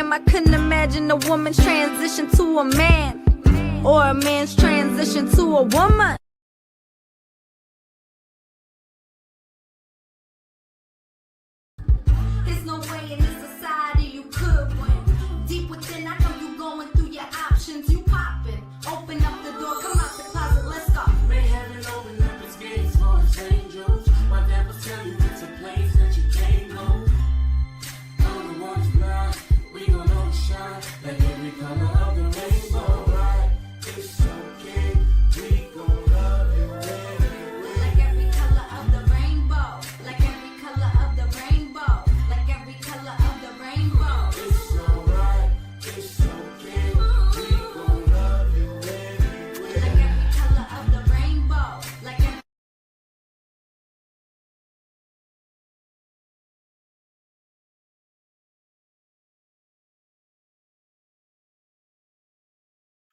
gram. I couldn't imagine a woman's transition to a man, or a man's transition to a woman. There's no way in this society you could win. Deep within, I know you going through your options. You popping, open up the door, come out the closet, let's go. May heaven open up its gates for its angels. My dad will tell you it's a place that you can't go. Know the one's blind, we gon' always shine like every color of the rainbow. Right? It's okay, we gon' love you anyway. Like every color of the rainbow, like every color of the rainbow, like every color of the rainbow. It's alright, it's okay, we gon' love you anyway. Like every color of the rainbow, like every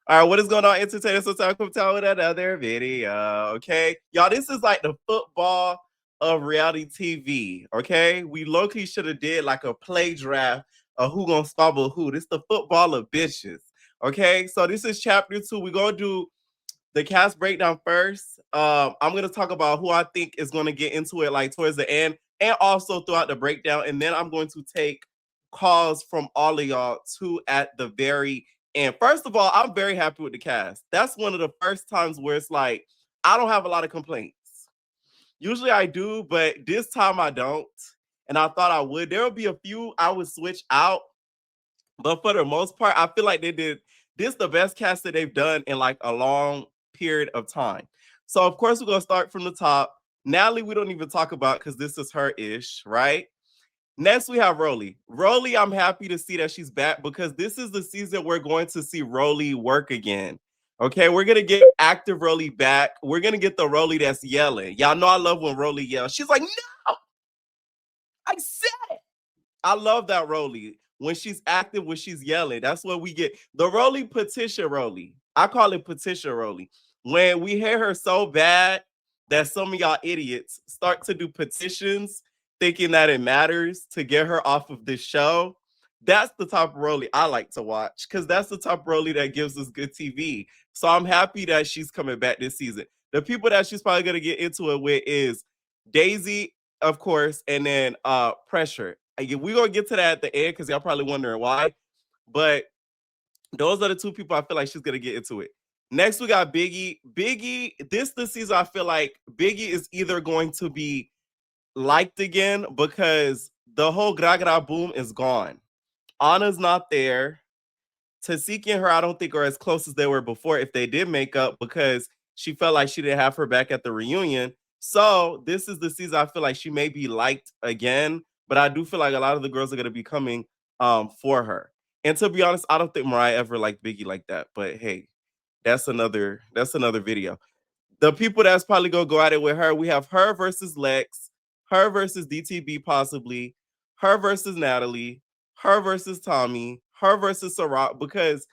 All right, what is going on, entertainers? So time come down with another video, okay? Y'all, this is like the football of reality TV, okay? We low-key should have did like a play draft of who gonna stumble who. This the football of bitches, okay? So this is chapter 2. We're gonna do the cast breakdown first. I'm gonna talk about who I think is gonna get into it like towards the end and also throughout the breakdown. And then I'm going to take calls from all of y'all too at the very end. First of all, I'm very happy with the cast. That's one of the first times where it's like, I don't have a lot of complaints. Usually I do, but this time I don't. And I thought I would. There will be a few I would switch out. But for the most part, I feel like they did this the best cast that they've done in like a long period of time. So of course we're gonna start from the top. Natalie, we don't even talk about because this is her ish, right? Next we have Rolly. Rolly, I'm happy to see that she's back because this is the season we're going to see Rolly work again. Okay, we're gonna get active Rolly back. We're gonna get the Rolly that's yelling. Y'all know I love when Rolly yells. She's like, no, I said it. I love that Rolly. When she's active, when she's yelling, that's what we get. The Rolly petition Rolly. I call it petition Rolly. When we hear her so bad that some of y'all idiots start to do petitions thinking that it matters to get her off of this show, that's the type of Rolly I like to watch because that's the type of Rolly that gives us good TV. So I'm happy that she's coming back this season. The people that she's probably going to get into it with is Daisy, of course, and then Pressure. We're going to get to that at the end because y'all probably wondering why. But those are the two people I feel like she's going to get into it. Next, we got Biggie. Biggie, this season, I feel like Biggie is either going to be liked again because the whole gra gra boom is gone. Anna's not there. Tasiki and her, I don't think are as close as they were before if they did make up because she felt like she didn't have her back at the reunion. So this is the season I feel like she may be liked again, but I do feel like a lot of the girls are going to be coming for her. And to be honest, I don't think Mariah ever liked Biggie like that. But hey, that's another video. The people that's probably gonna go at it with her, we have her versus Lex, her versus DTB possibly, her versus Natalie, her versus Tommy, her versus Sarat. Because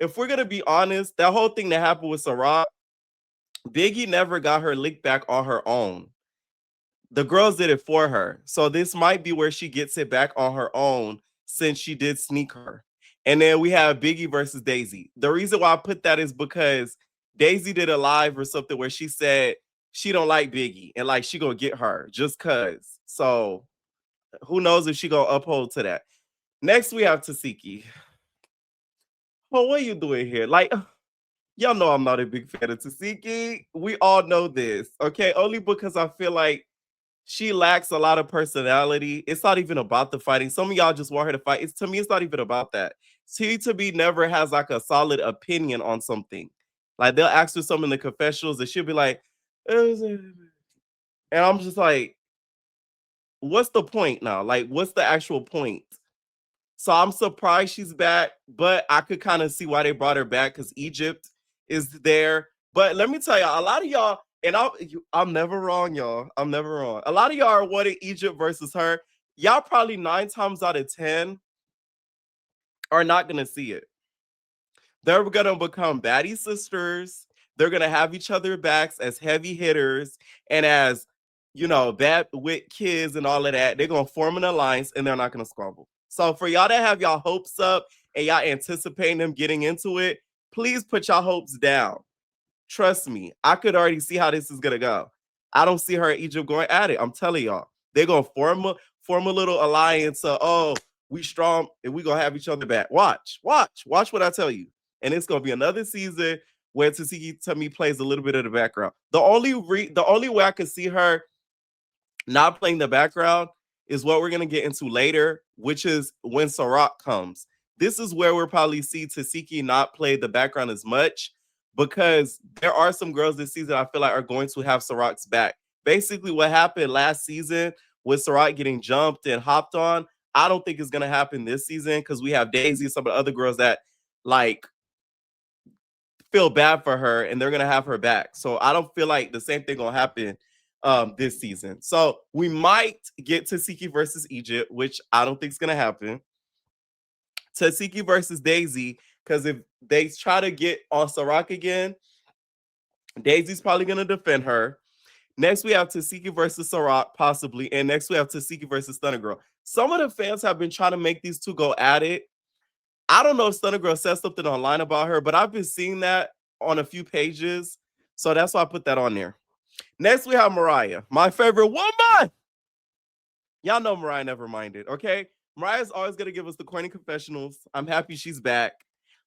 if we're gonna be honest, that whole thing that happened with Sarat, Biggie never got her lick back on her own. The girls did it for her. So this might be where she gets it back on her own since she did sneak her. And then we have Biggie versus Daisy. The reason why I put that is because Daisy did a live or something where she said she don't like Biggie and like she gonna get her just cause. So who knows if she gonna uphold to that. Next we have Tasiki. Oh, what are you doing here? Like, y'all know I'm not a big fan of Tasiki. We all know this, okay? Only because I feel like she lacks a lot of personality. It's not even about the fighting. Some of y'all just want her to fight. To me, it's not even about that. She to me never has like a solid opinion on something. Like they'll ask her something in the confessionals and she'll be like, and I'm just like, what's the point now? Like, what's the actual point? So I'm surprised she's back, but I could kind of see why they brought her back because Egypt is there. But let me tell y'all, a lot of y'all, and I'm never wrong, y'all. I'm never wrong. A lot of y'all are wanting Egypt versus her. Y'all probably 9 times out of 10 are not going to see it. They're going to become baddie sisters. They're going to have each other backs as heavy hitters and as, you know, bad wit kids and all of that. They're going to form an alliance and they're not going to squabble. So for y'all that have y'all hopes up and y'all anticipating them getting into it, please put y'all hopes down. Trust me, I could already see how this is gonna go. I don't see her and Egypt going at it. I'm telling y'all, they're gonna form a little alliance. Oh, we strong and we gonna have each other back. Watch what I tell you. And it's gonna be another season where Tasiki to me plays a little bit of the background. The only way I could see her not playing the background is what we're gonna get into later, which is when Sarak comes. This is where we'll probably see Tasiki not play the background as much because there are some girls this season I feel like are going to have Sarak's back. Basically, what happened last season with Sarak getting jumped and hopped on, I don't think it's gonna happen this season because we have Daisy, some of the other girls that like feel bad for her and they're gonna have her back. So I don't feel like the same thing gonna happen this season. So we might get Tasiki versus Egypt, which I don't think is gonna happen. Tasiki versus Daisy, because if they try to get on Sarak again, Daisy's probably gonna defend her. Next, we have Tasiki versus Sarak, possibly, and next we have Tasiki versus Stunner Girl. Some of the fans have been trying to make these two go at it. I don't know if Stunner Girl said something online about her, but I've been seeing that on a few pages. So that's why I put that on there. Next, we have Mariah, my favorite woman. Y'all know Mariah never minded, okay? Mariah's always going to give us the corny confessionals. I'm happy she's back.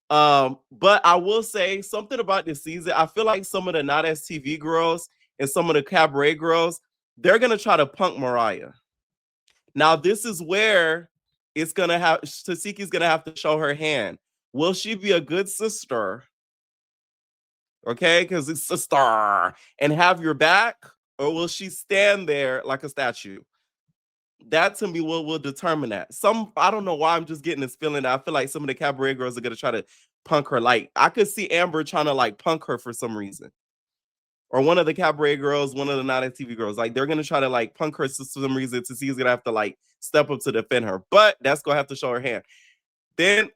But I will say something about this season. I feel like some of the not STV girls and some of the cabaret girls, they're going to try to punk Mariah. Now, this is where it's going to have, Tasiki's going to have to show her hand. Will she be a good sister? Okay, because it's sister and have your back, or will she stand there like a statue? That to me will determine that. I don't know why I'm just getting this feeling that I feel like some of the cabaret girls are gonna try to punk her. Like I could see Amber trying to like punk her for some reason. Or one of the cabaret girls, one of the not TV girls, like they're gonna try to like punk her for some reason. To see who's gonna have to like step up to defend her, but that's gonna have to show her hand. Then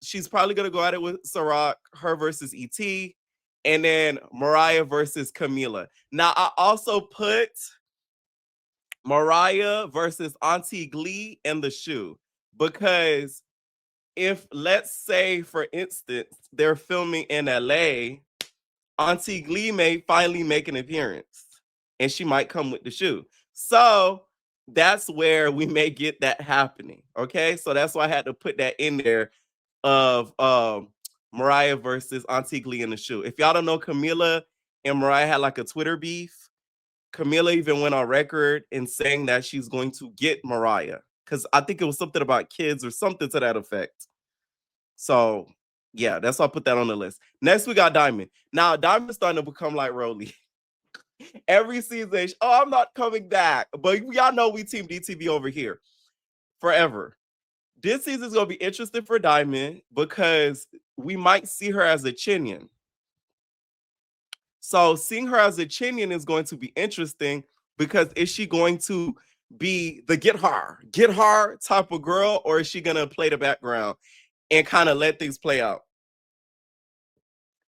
she's probably gonna go at it with Sarak, her versus ET, and then Mariah versus Camila. Now I also put Mariah versus Auntie Glee in the shoe because if let's say for instance they're filming in LA, Auntie Glee may finally make an appearance and she might come with the shoe. So that's where we may get that happening. Okay, so that's why I had to put that in there of Mariah versus Auntie Glee in the shoe. If y'all don't know, Camila and Mariah had like a Twitter beef. Camila even went on record in saying that she's going to get Mariah because I think it was something about kids or something to that effect. So yeah, that's why I put that on the list. Next, we got Diamond. Now, Diamond's starting to become like Rolly. Every season, I'm not coming back. But y'all know we team DTV over here forever. This season is going to be interesting for Diamond because we might see her as a Chinyan. So seeing her as a Chinyan is going to be interesting because is she going to be the get her type of girl, or is she going to play the background and kind of let things play out?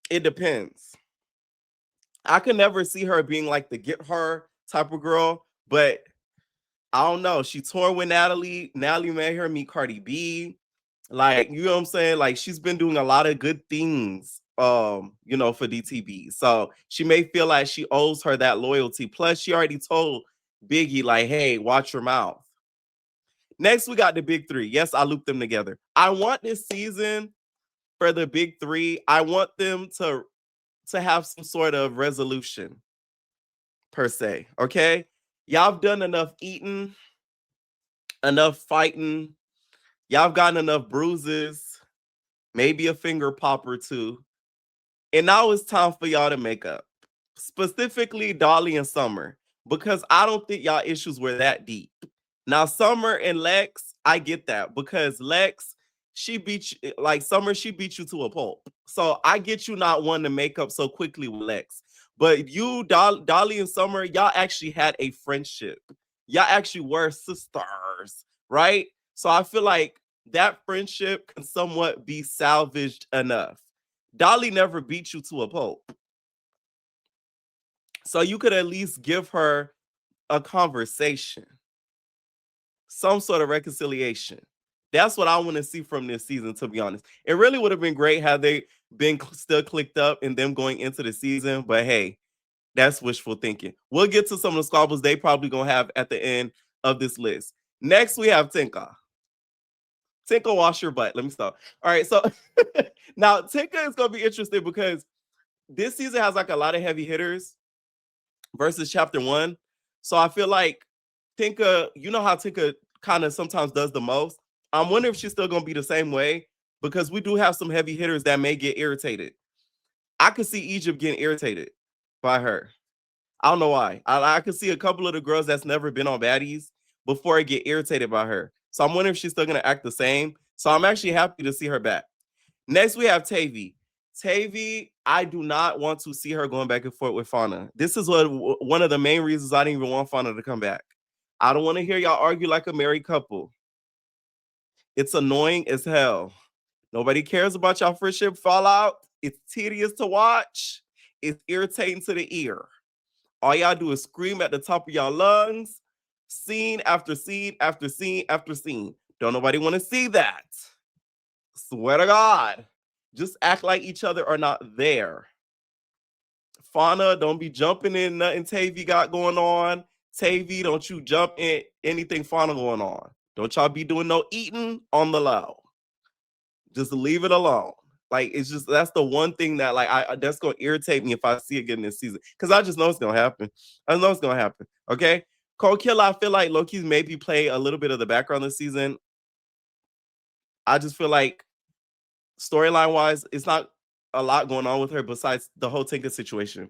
It depends. I could never see her being like the get her type of girl, but I don't know. She toured with Natalie. Natalie made her meet Cardi B. Like, you know what I'm saying? Like, she's been doing a lot of good things, you know, for DTV. So she may feel like she owes her that loyalty. Plus, she already told Biggie, like, hey, watch your mouth. Next, we got the big three. Yes, I looped them together. I want this season for the big three. I want them to have some sort of resolution, per se. Okay. Y'all have done enough eating, enough fighting. Y'all have gotten enough bruises, maybe a finger pop or two. And now it's time for y'all to make up. Specifically, Dolly and Summer, because I don't think y'all issues were that deep. Now, Summer and Lex, I get that because Lex, she beat you, like Summer, she beat you to a pulp. So I get you not wanting to make up so quickly with Lex. But you, Dolly and Summer, y'all actually had a friendship. Y'all actually were sisters, right? So I feel like that friendship can somewhat be salvaged enough. Dolly never beat you to a pulp. So you could at least give her a conversation, some sort of reconciliation. That's what I want to see from this season, to be honest. It really would have been great had they been still clicked up and them going into the season. But hey, that's wishful thinking. We'll get to some of the squabbles they probably gonna have at the end of this list. Next, we have Tinka. Tinka, wash your butt. Let me stop. All right, so now Tinka is gonna be interesting because this season has like a lot of heavy hitters versus chapter one. So I feel like Tinka, you know how Tinka kind of sometimes does the most. I'm wondering if she's still gonna be the same way because we do have some heavy hitters that may get irritated. I could see Egypt getting irritated by her. I don't know why. I could see a couple of the girls that's never been on Baddies before I get irritated by her. So I'm wondering if she's still gonna act the same. So I'm actually happy to see her back. Next, we have Tavy. Tavy, I do not want to see her going back and forth with Fauna. This is one of the main reasons I didn't even want Fauna to come back. I don't want to hear y'all argue like a married couple. It's annoying as hell. Nobody cares about y'all friendship fallout. It's tedious to watch. It's irritating to the ear. All y'all do is scream at the top of y'all lungs, scene after scene after scene after scene. Don't nobody want to see that. Swear to God. Just act like each other are not there. Fauna, don't be jumping in nothing Tavy got going on. Tavy, don't you jump in anything Fauna going on. Don't y'all be doing no eating on the low. Just leave it alone. Like, it's just, that's the one thing that, like, that's going to irritate me if I see it again this season. Because I just know it's going to happen. I know it's going to happen. Okay? Cold Killer, I feel like Loki's maybe play a little bit of the background this season. I just feel like storyline wise, it's not a lot going on with her besides the whole Tinker situation.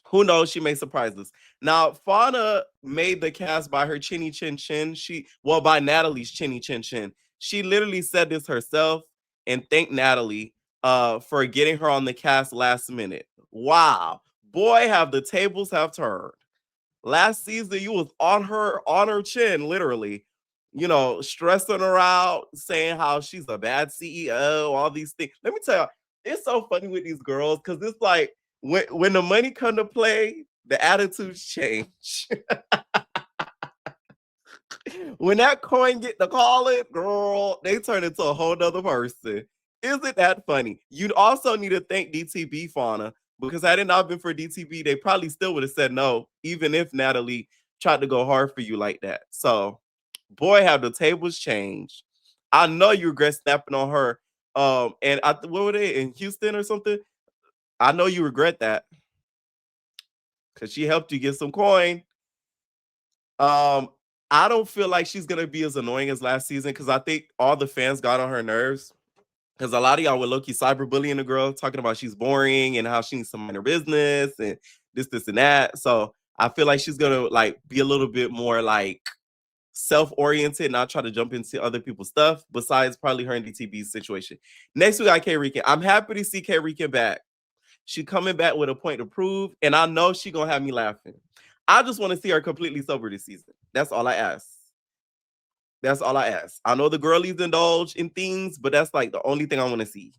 Who knows? She may surprise us. Now, Fauna made the cast by her chinny chin chin. By Natalie's chinny chin chin. She literally said this herself and thanked Natalie for getting her on the cast last minute. Wow. Boy, have the tables have turned. Last season, you was on her chin, literally, stressing her out, saying how she's a bad CEO, all these things. Let me tell you, it's so funny with these girls because it's like when the money come to play, the attitudes change. When that coin get to call it, girl, they turn into a whole nother person. Isn't that funny? You'd also need to thank DTB Fauna because had it not been for DTB, they probably still would have said no, even if Natalie tried to go hard for you like that. So, boy, have the tables changed. I know you regret snapping on her. And what were they in Houston or something? I know you regret that because she helped you get some coin. I don't feel like she's gonna be as annoying as last season because I think all the fans got on her nerves. Because a lot of y'all were low-key cyberbullying the girl, talking about she's boring and how she needs to mind her business and this, and that. So I feel like she's gonna like be a little bit more like self-oriented, not try to jump into other people's stuff, besides probably her and DTB's situation. Next, we got K Rican. I'm happy to see K Rican back. She coming back with a point to prove, and I know she gonna have me laughing. I just want to see her completely sober this season. That's all I ask. That's all I ask. I know the girlies indulge in things, but that's like the only thing I want to see.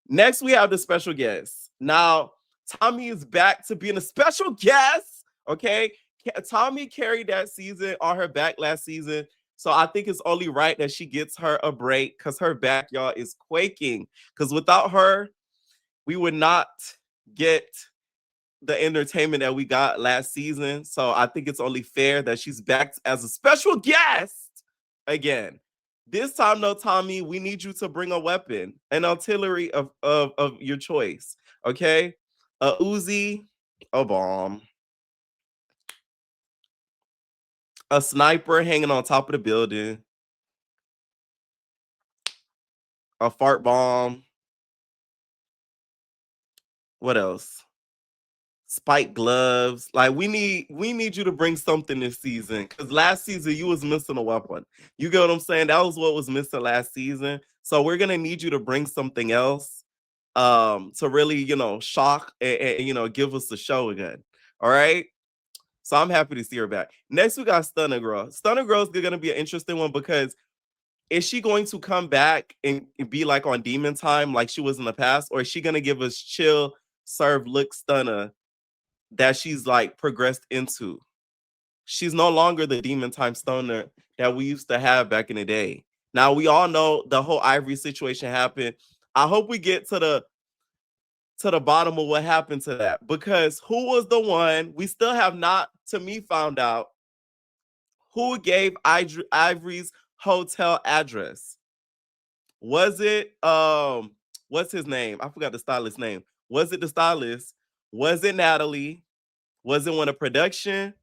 Next, we have the special guest. Now, Tommy is back to being a special guest. Okay. Tommy carried that season on her back last season. So I think it's only right that she gets her a break because her back, y'all, is quaking. Because without her, we would not get the entertainment that we got last season. So I think it's only fair that she's back as a special guest again. This time, though, Tommy, we need you to bring a weapon, an artillery of your choice. Okay? A Uzi, a bomb, a sniper hanging on top of the building, a fart bomb. What else? Spike gloves. Like we need you to bring something this season because last season you was missing a weapon. You get what I'm saying? That was what was missing last season. So we're gonna need you to bring something else to really shock and give us the show again. All right. So I'm happy to see her back. Next we got Stunner Girl. Stunner Girl is gonna be an interesting one because is she going to come back and be like on Demon Time like she was in the past, or is she gonna give us chill, serve, look Stunner that she's like progressed into? She's no longer the Demon Time Stoner that we used to have back in the day. Now we all know the whole Ivory situation happened. I hope we get to the bottom of what happened to that, because who was the one? We still have not, to me, found out who gave Ivory's hotel address. Was it what's his name? I forgot the stylist's name. Was it the stylist? Was it Natalie? Was it one of production?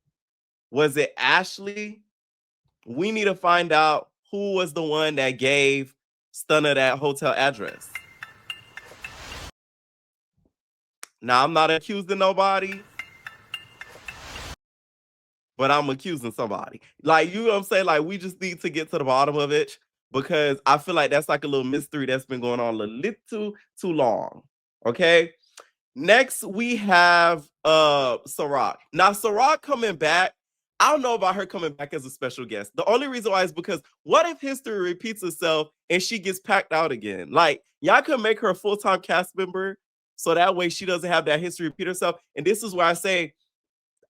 Was it Ashley? We need to find out who was the one that gave Stunner that hotel address. Now, I'm not accusing nobody, but I'm accusing somebody. Like, you know what I'm saying? Like, we just need to get to the bottom of it, because I feel like that's like a little mystery that's been going on a little too long. Okay. Next, we have Ciroc. Now, Ciroc coming back. I don't know about her coming back as a special guest. The only reason why is because what if history repeats itself and she gets packed out again? Like, y'all could make her a full-time cast member so that way she doesn't have that history repeat herself. And this is where I say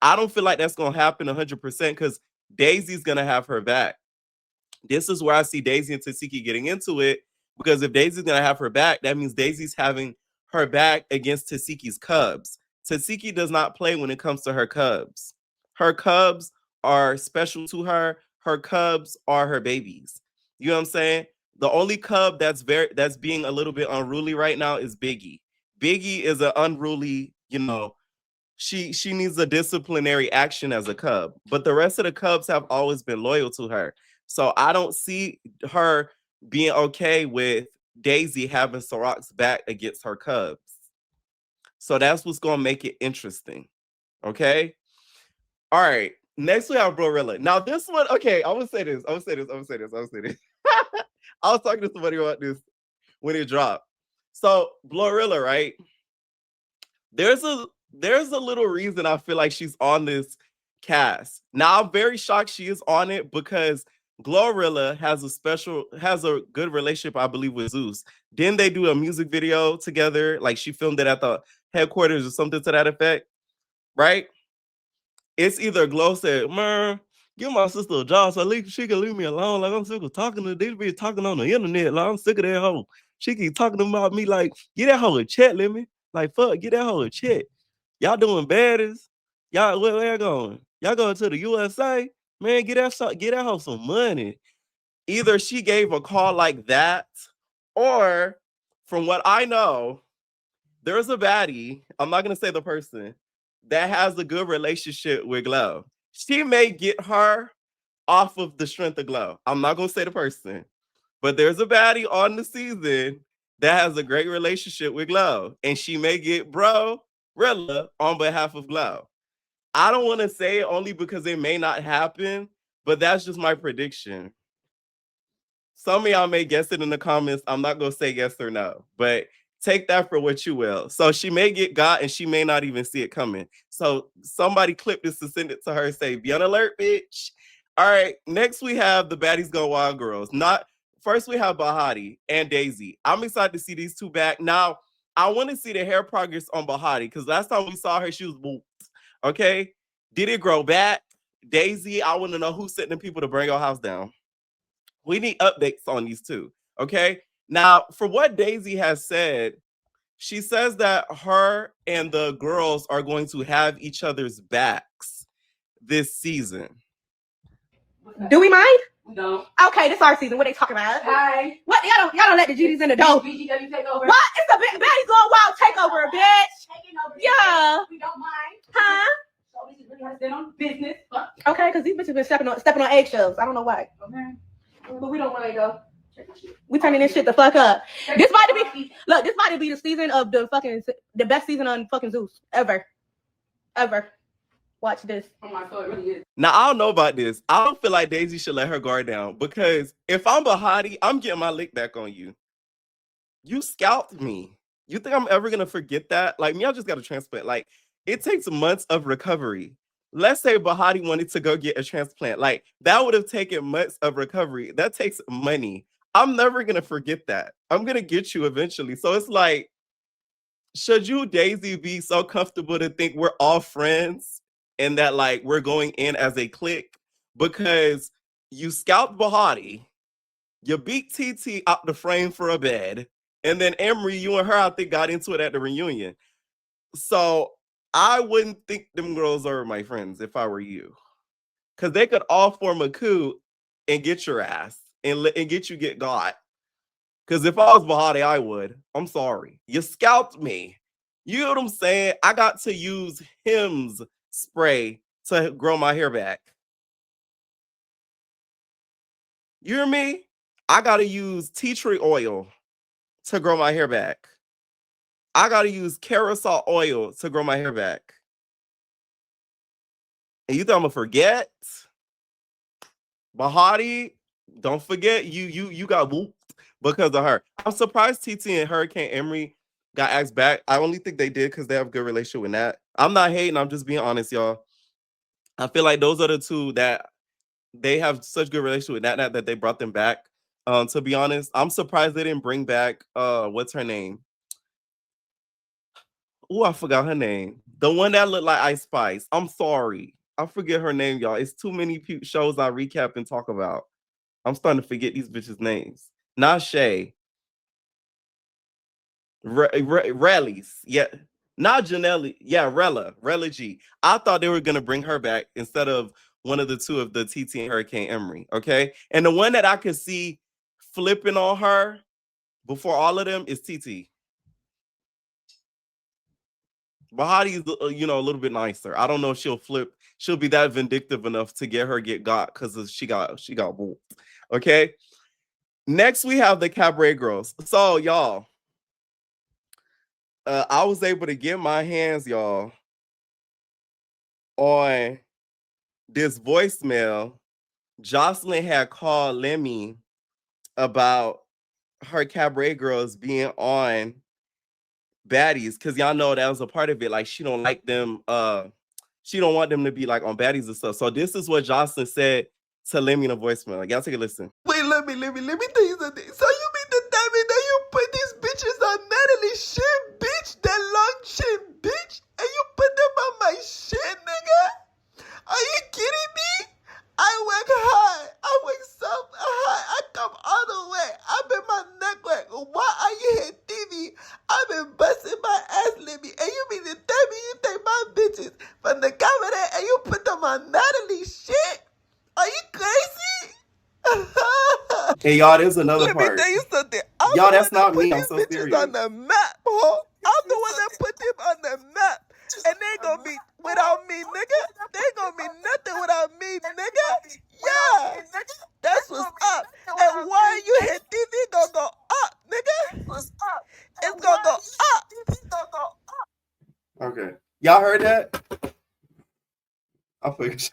I don't feel like that's going to happen 100%, because Daisy's going to have her back. This is where I see Daisy and Tasiki getting into it, because if Daisy's going to have her back, that means Daisy's having her back against Tasiki's cubs. Tasiki does not play when it comes to her cubs. Her cubs are special to her. Her cubs are her babies. You know what I'm saying? The only cub that's being a little bit unruly right now is Biggie. Biggie is an unruly, she needs a disciplinary action as a cub, but the rest of the cubs have always been loyal to her. So I don't see her being okay with Daisy having Ciroc's back against her cubs. So that's what's going to make it interesting. Okay. All right. Next we have Glorilla. Now this one, okay, I would say this. I was talking to somebody about this when it dropped. So Glorilla, right? There's a little reason I feel like she's on this cast. Now I'm very shocked she is on it, because Glorilla has a good relationship, I believe, with Zeus. Didn't they do a music video together? Like, she filmed it at the headquarters or something to that effect, right? It's either Glow said, "Man, give my sister a job so at least she can leave me alone. Like, I'm sick of talking to these bitches talking on the internet. Like, I'm sick of that hoe. She keep talking about me like, get that hoe a check, let me. Like, fuck, get that hoe a check. Y'all doing baddies? Y'all, where y'all going? Y'all going to the USA? Man, get that hoe some money." Either she gave a call like that, or from what I know, there's a baddie, I'm not going to say the person, that has a good relationship with Glow. She may get her off of the strength of Glow. I'm not going to say the person, but there's a baddie on the season that has a great relationship with Glow, and she may get Rilla on behalf of Glow. I don't want to say it only because it may not happen, but that's just my prediction. Some of y'all may guess it in the comments. I'm not going to say yes or no, but take that for what you will. So she may get got and she may not even see it coming. So somebody clip this and send it to her and say, "Be on alert, bitch." All right. Next we have the Baddies Go Wild girls. First we have Bahati and Daisy. I'm excited to see these two back. Now, I want to see the hair progress on Bahati, because last time we saw her, she was booped. Okay. Did it grow back? Daisy, I want to know who's sending people to bring your house down. We need updates on these two. Okay. Now, for what Daisy has said, she says that her and the girls are going to have each other's backs this season. Do we mind? We don't. Okay, this our season. What they talking about? Hi. What? Y'all don't let the GDs in the door. BGW take over. What? It's the Baddies Going Wild takeover, bitch. Taking over. Yeah. We don't mind. Huh? So we just really have to stand on business. Fuck. Okay, because these bitches been stepping on eggshells. I don't know why. Okay. But we don't want to go. We turning this shit the fuck up. This might be the season of the best season on fucking Zeus ever. Watch this. Oh my God, it really is. Now, I don't know about this. I don't feel like Daisy should let her guard down, because if I'm Bahati, I'm getting my lick back on you. You scalped me. You think I'm ever going to forget that? Like, me, I just got a transplant. Like, it takes months of recovery. Let's say Bahati wanted to go get a transplant. Like, that would have taken months of recovery. That takes money. I'm never going to forget that. I'm going to get you eventually. So it's like, should you, Daisy, be so comfortable to think we're all friends and that, like, we're going in as a clique? Because you scalped Bahati, You beat TT out the frame for a bed. And then Emery, you and her, I think, got into it at the reunion. So I wouldn't think them girls are my friends if I were you. Because they could all form a coup and get your ass and get got. Because if I was Bahati, I would. I'm sorry. You scalped me. You know what I'm saying? I got to use Hims spray to grow my hair back. You hear me? I got to use tea tree oil to grow my hair back. I got to use carousel oil to grow my hair back. And you think I'm going to forget? Bahati, don't forget you got whooped because of her. I'm surprised TT and Hurricane Emery got asked back. I only think they did because they have a good relationship with Nat. I'm not hating. I'm just being honest, y'all. I feel like those are the two that they have such good relationship with Nat that they brought them back. To be honest, I'm surprised they didn't bring back what's her name? Oh, I forgot her name. The one that looked like Ice Spice. I'm sorry. I forget her name, y'all. It's too many shows I recap and talk about. I'm starting to forget these bitches' names. Not Shay. Rallies. Yeah. Not Janelle. Yeah, Rella G. I thought they were going to bring her back instead of one of the two of the TT and Hurricane Emery. Okay. And the one that I could see flipping on her before all of them is TT. Bahati is, a little bit nicer. I don't know if she'll flip. She'll be that vindictive enough to get got because she got whooped. Okay. Next, we have the Cabaret Girls. So, y'all, I was able to get my hands, y'all, on this voicemail. Jocelyn had called Lemmy about her Cabaret Girls being on Baddies because y'all know that was a part of it. Like, she don't like them. She don't want them to be like on Baddies and stuff. So this is what Jocelyn said to Lemmy in a voicemail. Like, y'all take a listen. Wait, let me tell you something. So you mean to tell me that you put these bitches on Natalie's shit, bitch? That long shit, bitch? And you put them on my shit, nigga? Are you kidding me? I work hard. I work so hard. I come all the way. I've been my neck work. Why are you here, TV? I've been busting my ass, Libby. And you mean to tell me you take my bitches from the camera and you put them on Natalie's shit? Are you crazy? And y'all, there's another Let part. me tell you something. Y'all, that's not me. I'm so serious. On the map, ho. I'm the one that put them on the map. And they gonna be without me, nigga. They gonna be nothing without me, nigga. Yeah. That's what's up. And why you hit TV gonna go up, nigga? It's gonna go up. Okay. Y'all heard that? I figured.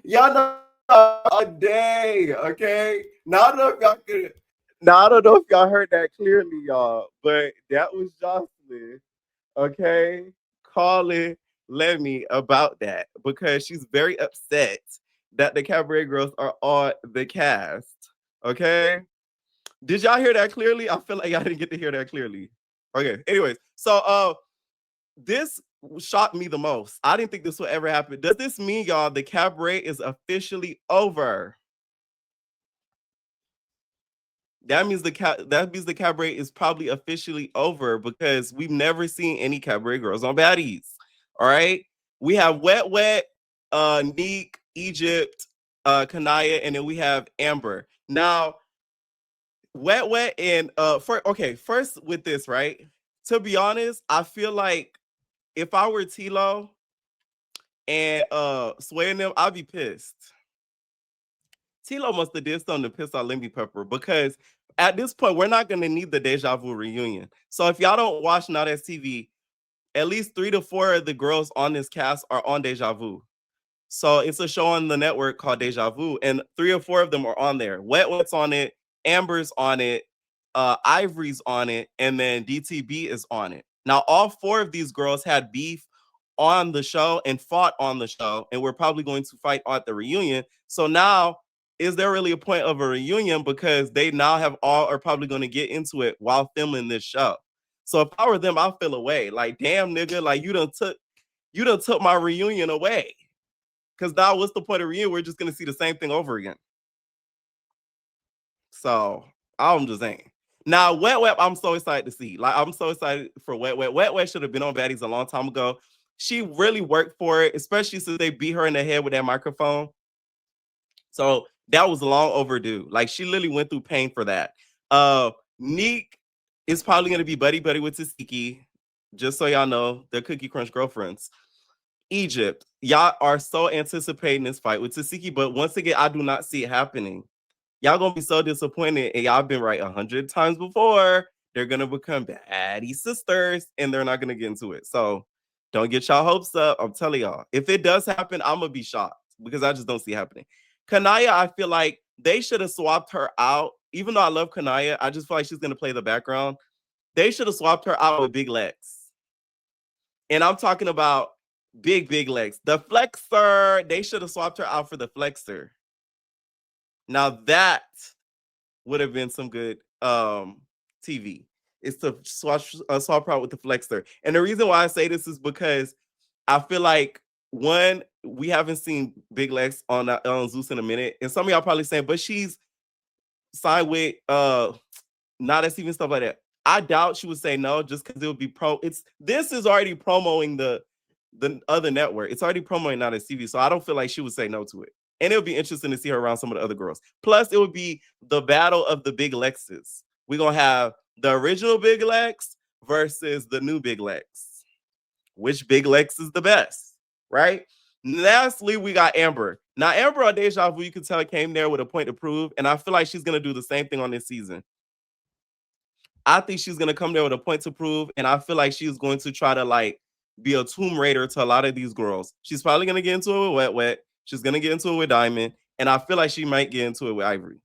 Y'all know a day, okay? Now I don't know if y'all could. Now I don't know if y'all heard that clearly, y'all, but that was Jocelyn, okay, calling Lemmy about that because she's very upset that the Cabaret Girls are on the cast. Okay, did y'all hear that clearly? I feel like y'all didn't get to hear that clearly. Okay, anyways, so this shocked me the most. I didn't think this would ever happen. Does this mean, y'all, the Cabaret is officially over? That means the Cabaret is probably officially over because we've never seen any Cabaret Girls on Baddies. All right, we have Wet, Neek, Egypt, Kanaya, and then we have Amber. Now, Wet, and first with this, right? To be honest, I feel like if I were Tilo and swaying them, I'd be pissed. Tilo must have did something to piss off Lemmy Pepper because at this point, we're not going to need the Deja Vu reunion. So if y'all don't watch Now That's TV, at least 3 to 4 of the girls on this cast are on Deja Vu. So it's a show on the network called Deja Vu, and 3 or 4 of them are on there. Wet's on it, Amber's on it, Ivory's on it, and then DTB is on it. Now, all 4 of these girls had beef on the show and fought on the show, and we're probably going to fight at the reunion. So now, is there really a point of a reunion? Because they now are probably going to get into it while filming this show. So if I were them, I'll feel away. Like, damn, nigga, like you done took my reunion away. Because now what's the point of reunion? We're just gonna see the same thing over again. So I'm just saying. Now, Wet Wet, I'm so excited to see. Like, I'm so excited for Wet Wet. Wet Wet should have been on Baddies a long time ago. She really worked for it, especially since they beat her in the head with that microphone. So that was long overdue. Like, she literally went through pain for that. Neek is probably gonna be buddy with Tasiki. Just so y'all know, they're Cookie Crunch girlfriends. Egypt, y'all are so anticipating this fight with Tasiki, but once again, I do not see it happening. Y'all gonna be so disappointed, and y'all been right 100 times before. They're gonna become baddie sisters, and they're not gonna get into it. So don't get y'all hopes up. I'm telling y'all, if it does happen, I'm gonna be shocked because I just don't see it happening. Kanaya, I feel like they should have swapped her out. Even though I love Kanaya, I just feel like she's gonna play the background. They should have swapped her out with Big Lex. And I'm talking about big Lex. The Flexer, they should have swapped her out for the Flexer. Now that would have been some good TV. Is to swap her out with the Flexer. And the reason why I say this is because I feel like, one, we haven't seen Big Lex on Zeus in a minute. And some of y'all probably saying, but she's signed with not as even stuff like that. I doubt she would say no, just because it would be this is already promoting the other network. It's already promoting Not As TV, so I don't feel like she would say no to it. And it would be interesting to see her around some of the other girls. Plus, it would be the battle of the Big Lexes. We're gonna have the original Big Lex versus the new Big Lex. Which Big Lex is the best, right? Lastly, we got Amber. Now, Amber on Deja Vu, you can tell, came there with a point to prove, and I feel like she's gonna do the same thing on this season. I think she's gonna come there with a point to prove, and I feel like she's going to try to like be a Tomb Raider to a lot of these girls. She's probably gonna get into it with Wet Wet. She's gonna get into it with Diamond, and I feel like she might get into it with Ivory.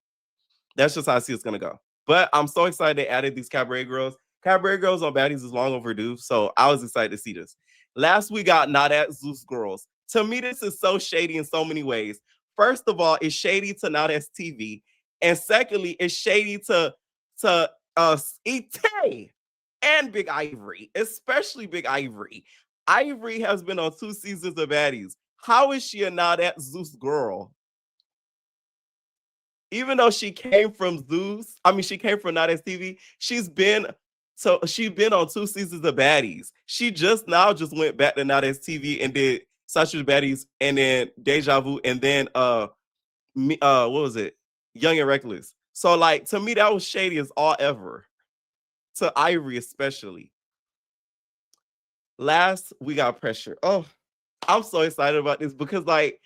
That's just how I see it's gonna go. But I'm so excited they added these Cabaret girls. Cabaret girls on Baddies is long overdue, so I was excited to see this. Last we got Not At Zeus girls. To me, this is so shady in so many ways. First of all, it's shady to Not As TV, and secondly, it's shady to Ite and Big Ivory, especially Big Ivory. Ivory has been on 2 seasons of Baddies. How is she a Not At Zeus girl? Even though she came from Zeus, she came from Not As TV, she's been on 2 seasons of Baddies. She just went back to Not As TV and did Sausage Baddies and then Deja Vu and then what was it? Young and Reckless. So like, to me, that was shady as all ever. To Ivory especially. Last, we got Pressure. Oh, I'm so excited about this because like,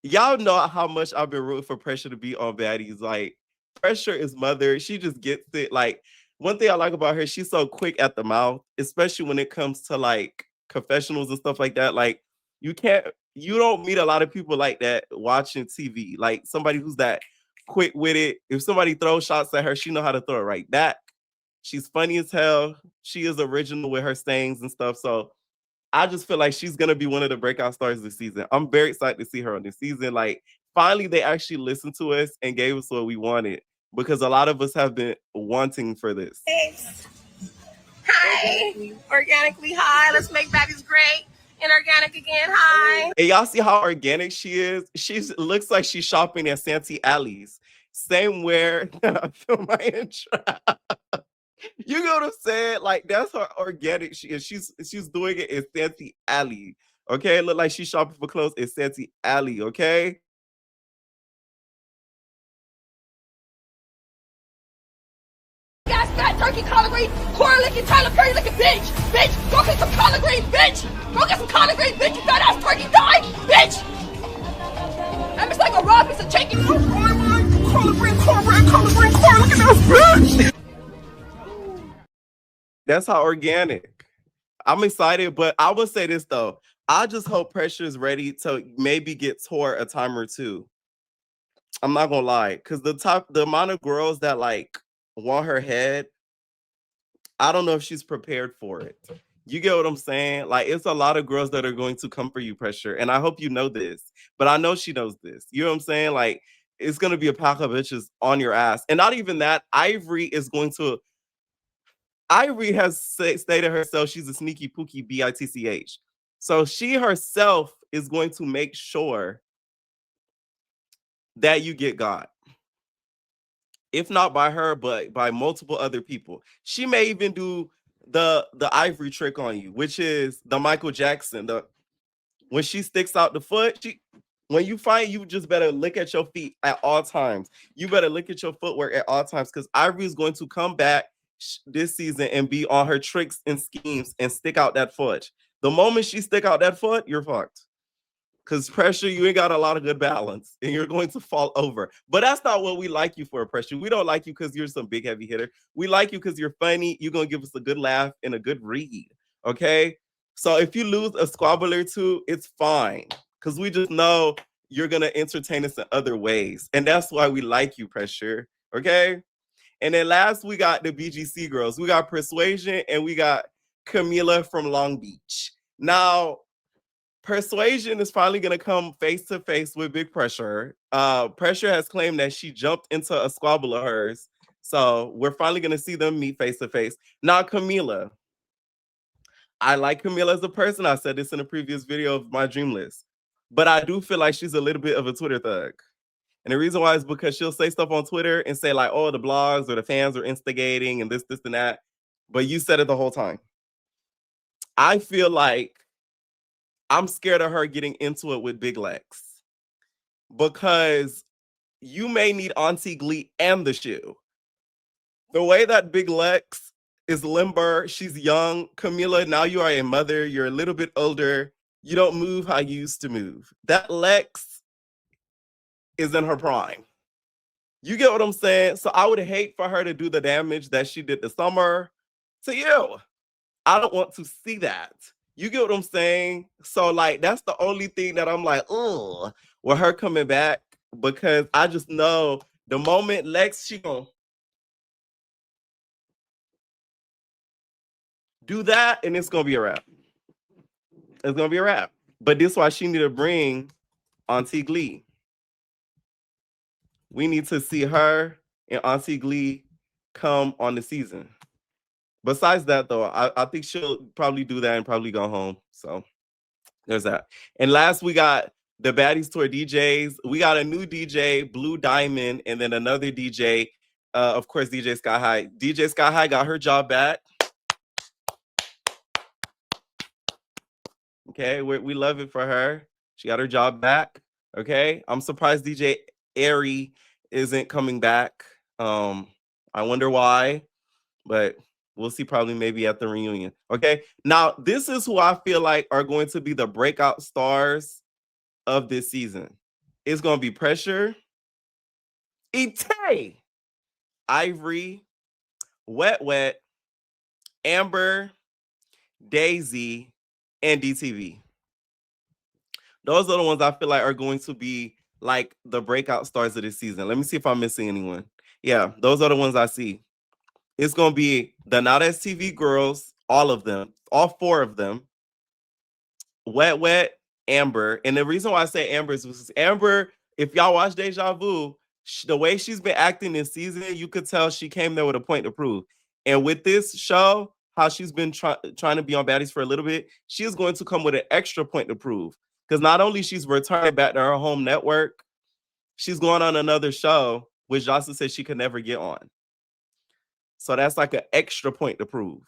y'all know how much I've been rooting for Pressure to be on Baddies. Like, Pressure is mother. She just gets it. Like, one thing I like about her, she's so quick at the mouth, especially when it comes to like confessionals and stuff like that. Like, you don't meet a lot of people like that watching TV. Like, somebody who's that quick with it. If somebody throws shots at her, she know how to throw it right back. She's funny as hell. She is original with her sayings and stuff. So I just feel like she's gonna be one of the breakout stars this season. I'm very excited to see her on this season. Like, finally, they actually listened to us and gave us what we wanted, because a lot of us have been wanting for this. Thanks. Hi. Organically high. Let's make Baddies great. And organic again. Hi. And y'all see how organic she is? She looks like she's shopping at Santee Alley's. Same where I film my intro. You know what I'm saying? Like, that's how organic she is. She's doing it in Santee Alley. Okay, look like she's shopping for clothes in Santee Alley. Okay. Gas, fat turkey, collard green, corn licking, Tyler Perry licking, bitch. Bitch, go get some collard green, bitch. Go get some collard green, bitch. You fat ass turkey, die, bitch. That looks like a raw piece of chicken. Collard green, corn, look at this, bitch. That's how organic. I'm excited, but I will say this though. I just hope Pressure is ready to maybe get Tor a time or two. I'm not gonna lie, because the amount of girls that like want her head, I don't know if she's prepared for it. You get what I'm saying? Like, it's a lot of girls that are going to come for you, Pressure, and I hope you know this. But I know she knows this. You know what I'm saying? Like, it's gonna be a pack of bitches on your ass, and not even that. Ivory has stated herself she's a sneaky pookie bitch. So she herself is going to make sure that you get got. If not by her, but by multiple other people. She may even do the ivory trick on you, which is the Michael Jackson. When she sticks out the foot, when you find, you just better look at your feet at all times. You better look at your footwork at all times, because Ivory is going to come back this season and be on her tricks and schemes and stick out that foot. The moment she stick out that foot, you're fucked. Because Pressure, you ain't got a lot of good balance and you're going to fall over. But that's not what we like you for, Pressure. We don't like you because you're some big heavy hitter. We like you because you're funny. You're going to give us a good laugh and a good read. Okay? So if you lose a squabble or two, it's fine. Because we just know you're going to entertain us in other ways. And that's why we like you, Pressure. Okay? And then last, we got the BGC girls. We got Persuasion and we got Camila from Long Beach. Now, Persuasion is finally going to come face to face with Big Pressure. Pressure has claimed that she jumped into a squabble of hers. So we're finally going to see them meet face to face. Now, Camila. I like Camila as a person. I said this in a previous video of my dream list. But I do feel like she's a little bit of a Twitter thug. And the reason why is because she'll say stuff on Twitter and say like, oh, the blogs or the fans are instigating and this, and that. But you said it the whole time. I feel like I'm scared of her getting into it with Big Lex, because you may need Auntie Glee and the shoe. The way that Big Lex is limber, she's young. Camila, now you are a mother. You're a little bit older. You don't move how you used to move. That Lex is in her prime. You get what I'm saying? So I would hate for her to do the damage that she did this summer to you. I don't want to see that. You get what I'm saying? So, like, that's the only thing that I'm like, oh, with her coming back, because I just know the moment Lex, she gonna do that, and it's gonna be a wrap. It's gonna be a wrap. But this is why she need to bring Auntie Glee. We need to see her and Auntie Glee come on the season. Besides that, though, I think she'll probably do that and probably go home. So there's that. And last, we got the Baddies Tour DJs. We got a new DJ, Blue Diamond, and then another DJ, of course, DJ Sky High. DJ Sky High got her job back. Okay, we love it for her. She got her job back. Okay, I'm surprised DJ Airy isn't coming back. I wonder why, but we'll see probably maybe at the reunion. Okay, now this is who I feel like are going to be the breakout stars of this season. It's going to be Pressure, Ite, Ivory, Wet Wet, Amber, Daisy, and DTV. Those are the ones I feel like are going to be like the breakout stars of this season. Let me see if I'm missing anyone. Yeah, those are the ones I see. It's going to be the Not STV girls, all of them, all four of them. Wet Wet, Amber. And the reason why I say Amber is because Amber, if y'all watch Deja Vu, the way she's been acting this season, you could tell she came there with a point to prove. And with this show, how she's been trying to be on Baddies for a little bit, she is going to come with an extra point to prove. Because not only she's returning back to her home network, she's going on another show, which Jocelyn said she could never get on. So that's like an extra point to prove.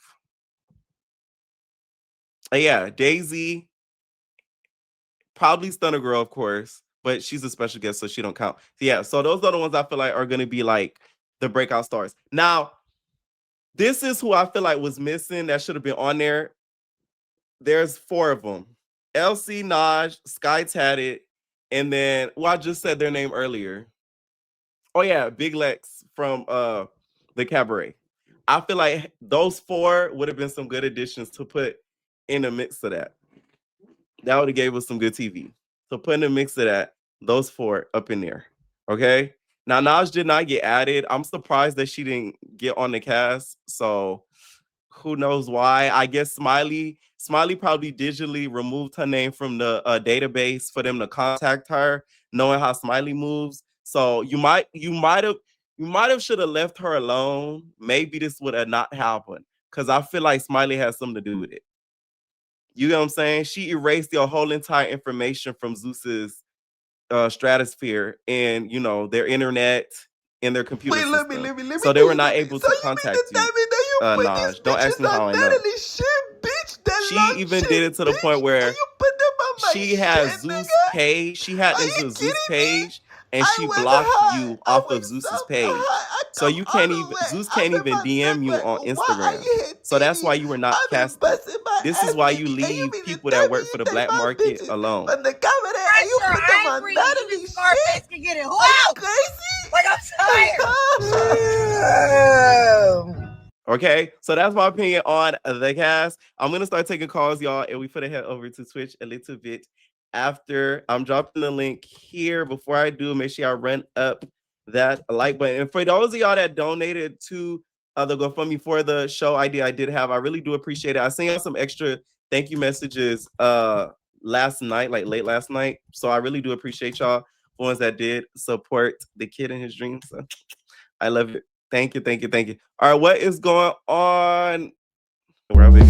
And yeah, Daisy, probably Stunner Girl, of course, but she's a special guest, so she don't count. Yeah, so those are the ones I feel like are going to be like the breakout stars. Now, this is who I feel like was missing that should have been on there. There's four of them. LC, Naj, Sky Tatted, and then, well, I just said their name earlier. Oh, yeah, Big Lex from the Cabaret. I feel like those four would have been some good additions to put in the mix of that. That would have gave us some good TV. So put in the mix of that, those four up in there. Okay. Now Naj did not get added. I'm surprised that she didn't get on the cast. So who knows why? I guess Smiley probably digitally removed her name from the database for them to contact her, knowing how Smiley moves. So you might have should have left her alone. Maybe this would have not happened, because I feel like Smiley has something to do with it. You know what I'm saying? She erased your whole entire information from Zeus's stratosphere in, you know, their internet, in their computer Wait, system. let me So they tell were you not something. able So to you contact mean to you. tell me that you put Naj, these don't ask bitches me how on I know. Natalie shit, bitch? That She long even shit, did it to the bitch, point where and you put them on my she had shit, Zeus nigga? page. She had Are this you Zeus kidding me? page, and I she was blocked high. you I off of was Zeus's so page. high. I So come you all can't the even way. Zeus I'm can't in even my DM you network. on Why are Instagram. you here, So that's why Titty? you were not I've been casted. busting my This ass, is why you nigga, and you leave mean to people tell that me work you for the take black my market bitches alone. from the camera and you put them on Natalie shit? can get it. Who Are you else? crazy? Like, I'm tired. Okay, so that's my opinion on the cast. I'm gonna start taking calls, y'all, and we finna head over to Twitch a little bit after. I'm dropping the link here. Before I do, make sure I run up that like button. And for those of y'all that donated to the GoFundMe for the show idea I did have, I really do appreciate it. I sent y'all some extra thank you messages last night, like late last night. So I really do appreciate y'all, the ones that did support the kid in his dreams. So I love it. Thank you, thank you, thank you. All right, what is going on? Where are we?